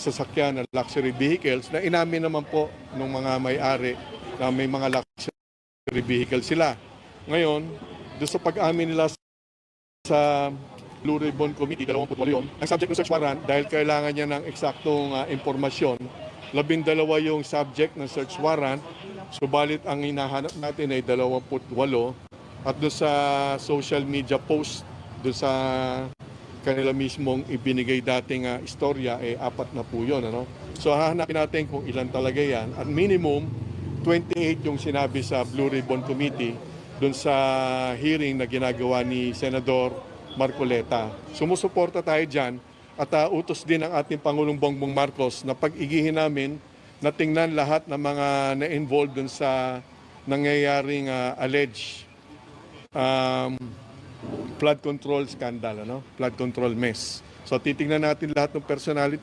sasakyan na luxury vehicles na inamin naman po ng mga may-ari na may mga luxury vehicle sila. Ngayon, doon sa pag-amin nila sa Blue Ribbon Committee, 28 yun, ang subject ng search warrant dahil kailangan niya ng eksaktong impormasyon. 12 yung subject ng search warrant, subalit ang hinahanap natin ay 28 at doon sa social media post, doon sa kanila mismong ibinigay dating istorya, 4 na po yun. Ano? So hahanapin natin kung ilan talaga yan. At minimum, 28 yung sinabi sa Blue Ribbon Committee doon sa hearing na ginagawa ni Senador Marcoleta. Sumusuporta tayo dyan at utos din ng ating Pangulong Bongbong Marcos na pag-igihin namin na tingnan lahat ng mga na-involved doon sa nangyayaring alleged flood control scandal, flood control mess. So titingnan natin lahat ng personality